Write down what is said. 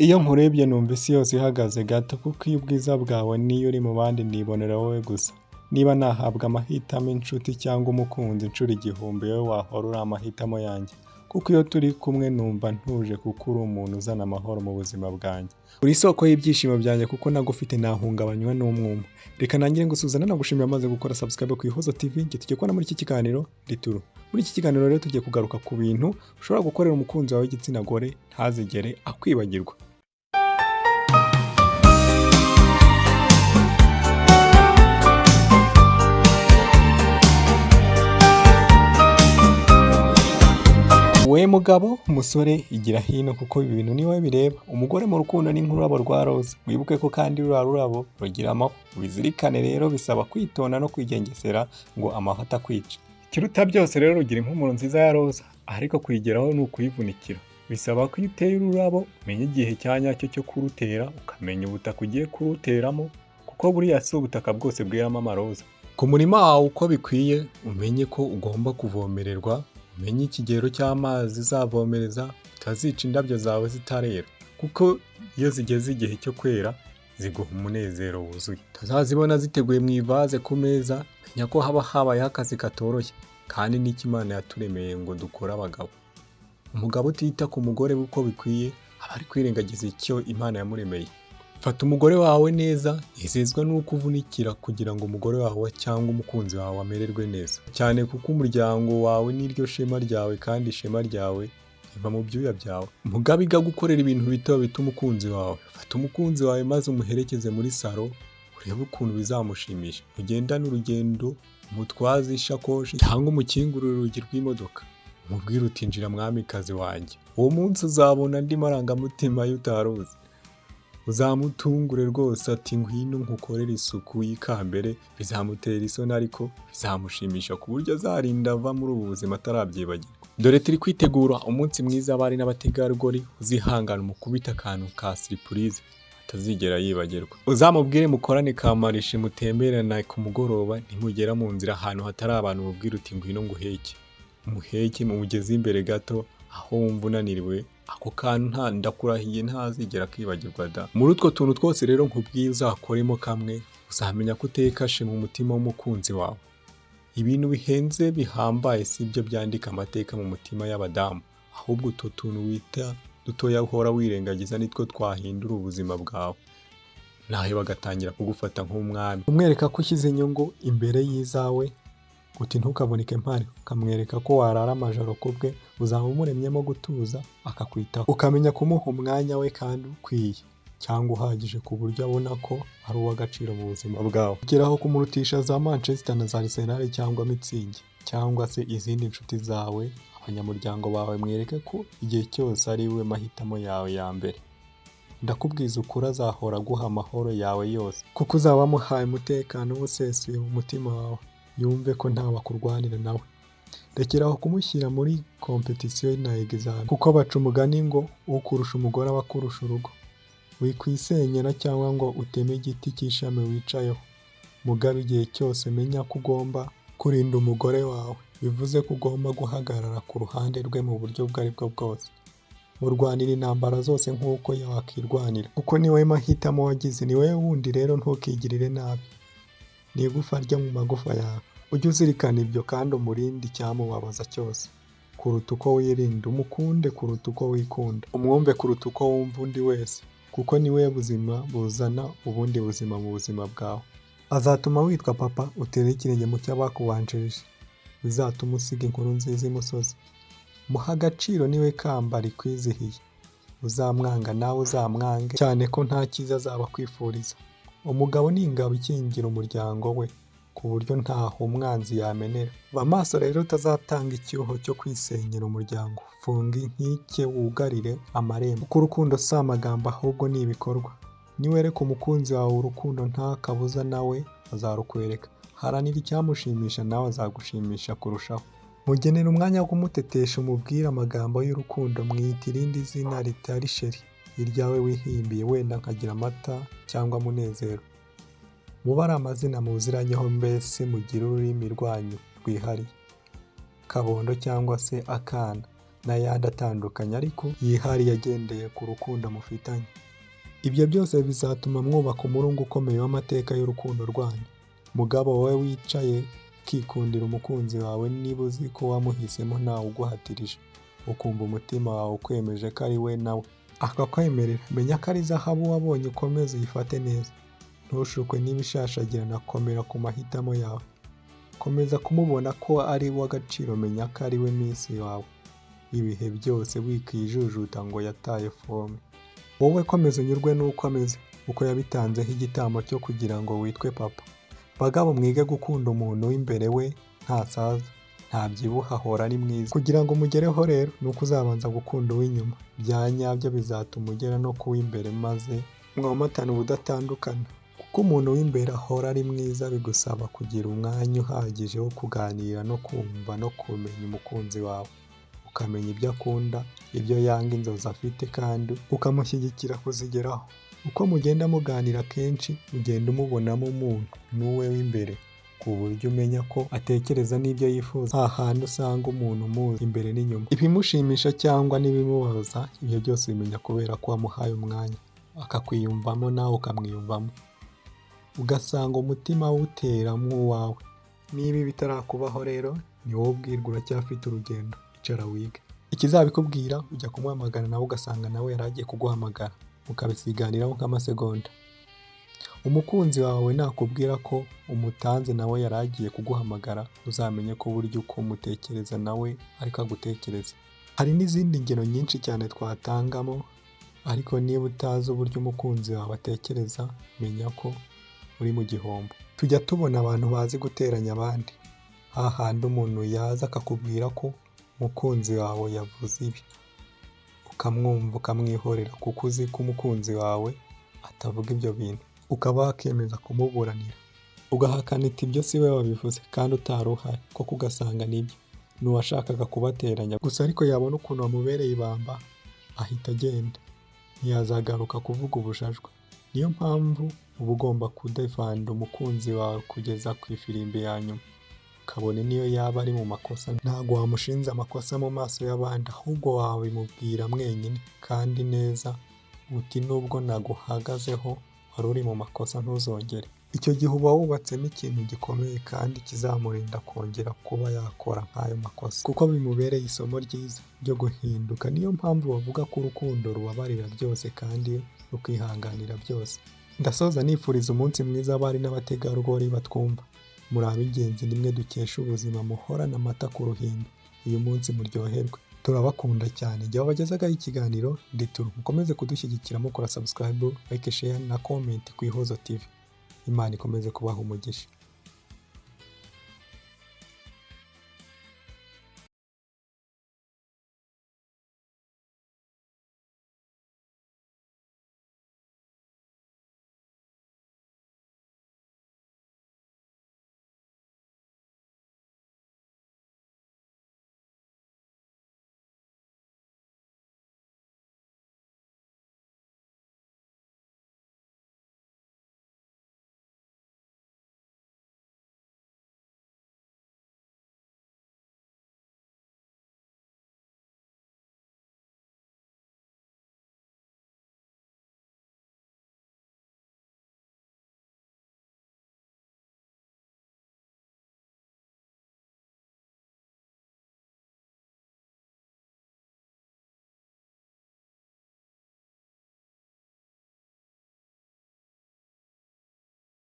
Iyo nkurebye numva isi yose ihagaze gato kuko iyo ubwiza bwawe n'iyo uri mu bandi nibonera wowe gusa. Niba nahabwa amahitamo inshuti cyangwa umukunzi inshuro igihumbi wowe wahora uri amahitamo yanjye. Kuko iyo turi kumwe numva ntuje kuko uri umuntu uzana amahoro mu buzima bwanjye. Uri isoko y'ibyishimo byanjye kuko nagufite ntahungabanywa n'umwuma. Reka nangire ngusuzana nagushimira amaze gukora subscribe ku Ihozo TV nge tugiye kubona muri iki kiganiro Rituru. Muri iki kiganiro rero tugiye kugaruka ku bintu ushobora gukorera umukunzi wawe w'igitsina gore ntazigere akwibagirwa. We mugabo, umusore igira hino kuko ibi bintu ni wowe bireba. Umugore mu rukundo ni nk'ururabo rwa roza. Wibuke ko kandi ruriya rurabo rugira amahwa. Ubizirikane rero bisaba kwitonda no kwigengesera ngo amahwa atakwica. Ikiruta byose rero rugira impumuro nziza ya roza, ariko kuyigeraho ni ukuyivunikira. Bisaba ko iyo uteye ururabo umenya igihe cya nyacyo cyo kurutera, ukamenya ubutaka ugiye kuruteramo kuko buriya si ubutaka bwose bweramo amaroza. Ku murima wawe uko bikwiye umenye ko ugomba kuvomererwa, umenye ikigero cy'amazi uzavomereza, utazica indabyo zawe zitarera kuko iyo zigeze igihe cyo kwera ziguha umunezero wuzuye. Utazazibona ziteguye mu ivaze ku meza, menya ko haba habayeho akazi katoroshye kandi n'icyo Imana yaturemeye ngo dukore abagabo. Umugabo utita ku mugore uko bikwiye aba ari kwirengagiza icyo Imana yamuremeye. Fata umugore wawe neza, nezezwa n'uko uvunikira kugira ngo umugore wawe cyangwa umukunzi wawe amererwe neza. Cyane kuko umuryango wawe niryo shema ryawe kandi ishema ryawe riva mu byuya byawe. Umugabo iga gukorera ibintu bito bita umukunzi wawe. Fata umukunzi wawe maze umuherekeze muri salo, urebe ukuntu bizamushimisha. Ugendane urugendo, umutwaze ishakoshi cyangwa umukingurire urugi rw'imodoka. Umubwire uti injira mwamikazi wanjye. Uwo munsi uzabona andi marangamutima y'utaruzi. Uzamutungure rwose ati ngwino nkukorera isuku y'ikambere, bizamutera isoni ariko bizamushimisha ku buryo azarinda ava muri ubu buzima atarabyibagirwa. Dore turi kwitegura umunsi mwiza abari n'abategarugori, uzihangana umukubita akantu ka surprise atazigera yibagirwa. Uzamubwire mukorane kamarishe mutemberana ku mugoroba, nimugera mu nzira ahantu hatari abantu mubwire uti ngwino nguheke. Umuheke mumugeze imbere gato aho wumva unaniriwe, ako kantu ndakurahiye ntazigera kwibagirwa da. Muri utwo tuntu twose rero nkubwiye uzakoremo kamwe, uzamenya ko uteye kashe mu mutima w'umukunzi wawe. Ibintu bihenze bihambaye si byo byandika amateka mu mutima y'abadamu, ahubwo utwo tuntu wita dutoya uhora wirengagiza nitwo twahindura ubuzima bwawe, nawe bagatangira kugufata nk'umwami. Umwereka ko ushyize inyungu imbere y'izawe, uti ntukaboneke mpari, ukamwereka ko warara amajoro kubwe, uzaba umuremyemo gutuza akakwitaho. Ukamenya kumuha umwanya we kandi ukwiye cyangwa uhagije ku buryo abona ko ari uw'agaciro mu buzima bwawe. Ugeraho kumurutisha za Manchester na za Arsenal cyangwa Mitsingi cyangwa se izindi nshuti zawe, abanyamuryango bawe. Mwereke ko igihe cyose ari we mahitamo yawe ya mbere. Ndakubwiza ukuri azahora aguha amahoro yawe yose kuko uzaba wamuhaye umutekano usesuye mu mutima wawe. Yumve ko ntawe akurwanira nawe. Rekeraho kumushyira muri competition na examen kuko baca umugani ngo ukurusha umugore aba akurusha urugo. Wikwisenyera cyangwa ngo uteme igiti cy'ishami wicayeho. Mugabo igihe cyose menya ko ugomba kurinda umugore wawe, bivuze ko ugomba guhagarara ku ruhande rwe mu buryo ubwo ari bwo bwose. Murwanira intambara zose nk'uko yakirwanira kuko ni wowe mahitamo wagize, ni wowe wundi rero ntukigirire nabi. Ni igufa ryo mu magufa yawe. Ujye uzirikana ibyo kandi umurinde icyamubabaza cyose kuruta uko wirinda. Umukunde kuruta uko wikunda, umwumve kuruta uko wumva undi wese kuko ni we buzima buzana ubundi buzima mu buzima bwawe. Azatuma witwa papa, utere ikirenge mu cy'abakubanjirije, bizatuma usiga inkuru nziza imusozi. Muha agaciro niwe kamba rikwizihiye. Uzamwanga nawe uzamwange cyane ko nta cyiza azaba kwifuriza. Umugabo ni ingabo ikingira umuryango we ku buryo ntaho umwanzi yamenera. Ba maso rero utazatanga icyuho cyo kwisenyera umuryango. Funga inkike wugarire amarembo kuko urukundo si amagambo ahubwo ni ibikorwa. Niwereka umukunzi wawe urukundo nta kabuza nawe azarukwereka. Haranira icyamushimisha nawe azagushimisha kurushaho. Mugenera umwanya wo kumutetesha, umubwire amagambo y'urukundo, mwita irindi zina ritari sheri iryawe wihimbiye, wenda nkagira amata cyangwa munezero. Muba ari amazina muziranyeho, mbese mugire ururimi rwanyu rwihariye. Kabondo cyangwa se akana. n'ayandi atandukanye ariko yihariye agendeye ku rukundo mufitanye. Ibyo byose bizatuma mwubaka umurunga ukomeye w'amateka y'urukundo rwanyu. Mugabo wowe wicaye ukikundira umukunzi wawe niba uzi ko wamuhisemo ntawe uguhatirije, ukumva umutima wawe ukwemeje ko ari we nawe akakwemerera, menya ko ari zahabu wabonye, ukomeze uyifate neza. Ntushukwe n'ibishashagirana, komera ku mahitamo yawe. Komeza kumubona ko ari uw'agaciro, menya ko ari we minsi wawe ibihe byose, wikijujuta ngo yataye fome. Wowe komeza unyurwe n'uko ameze, uko yabitanzeho igitambo cyo kugira ngo witwe papa. Bagabo mwige gukunda umuntu w'imbere we ntasaza, ntabyibuha, ahora ari mwiza. Kugira ngo umugereho rero ni uko uzabanza gukunda uw'inyuma. Bya nyabyo bizatuma ugera no ku w'imbere maze mwomatane ubudatandukana. Kuko umuntu w'imbere ahora ari mwiza, bigusaba kugira umwanya uhagije wo kuganira no kumva no kumenya umukunzi wawe, ukamenya ibyo akunda, ibyo yanga, inzozi afite, kandi ukamushyigikira kuzigeraho. Uko mugenda muganira kenshi ugenda umubonamo umuntu n'uwe w'imbere, ku buryo umenya ko atekereza n'ibyo yifuza. Hahandi usanga umuntu umuzi imbere n'inyuma, ibimushimisha cyangwa n'ibimubabaza, ibyo byose ubimenya kubera ko wamuhaye umwanya akakwiyumvamo nawe ukamwiyumvamo, ugasanga umutima utera nk'uwawe. Niba bitarakubaho rero ni wowe ubwirwa uracyafite urugendo, icara wige. Ikizabikubwira ujya kumuhamagara nawe ugasanga nawe yari agiye kuguhamagara, mukabisiganiraho nk'amasegonda. Umukunzi wawe nakubwira ko umutanze nawe yari agiye kuguhamagara, uzamenye ko burya uko umutekereza nawe ariko agutekereza. Hari n'izindi ngero nyinshi cyane twatangamo, ariko niba utazi uburyo umukunzi wawe atekereza, menya ko uri mu gihombo. Tujya tubona abantu bazi guteranya abandi, hahandi umuntu yaza akakubwira ko umukunzi wawe yavuze ibi, ukamwumva ukamwihorera kuko uzi ko umukunzi wawe atavuga ibyo bintu, ukaba wakemeza kumuburanira, ugahakana iti ibyo si we wabivuze kandi utari uhari, koko ugasanga nibyo n'uwashakaga kubateranya gusa, ariko yabona ukuntu wamubereye ibamba ahita agenda, ntiyazagaruka kuvuga ubujajwa. Niyo mpamvu uba ugomba kudefanda umukunzi wawe kugeza ku ifirimbi ya nyuma, kabone niyo yaba ari mu makosa. Ntabwo wamushinze amakosa mu maso y'abandi, ahubwo wabimubwira mwenyine kandi neza uti nubwo naguhagazeho wari uri mu makosa ntuzongere. Icyo gihe uba wubatsemo ikintu gikomeye kandi kizamurinda kongera kuba yakora nk'ayo makosa, kuko bimubereye isomo ryiza ryo guhinduka. Niyo mpamvu bavuga ko urukundo rubabarira byose kandi rukihanganira byose. Ndasoza nifuriza umunsi mwiza abari n'abategarugori batwumva. Muri ab'ingenzi nimwe dukesha ubuzima, muhorana amata ku ruhimbi. Uyu munsi muryoherwe, turabakunda cyane. Jya wabagezagaho ikiganiro Ndituru, mukomeze kudushyigikira mukora subscribe, like, share na comment ku Ihozo TV. Imana ikomeze kubaha umugisha.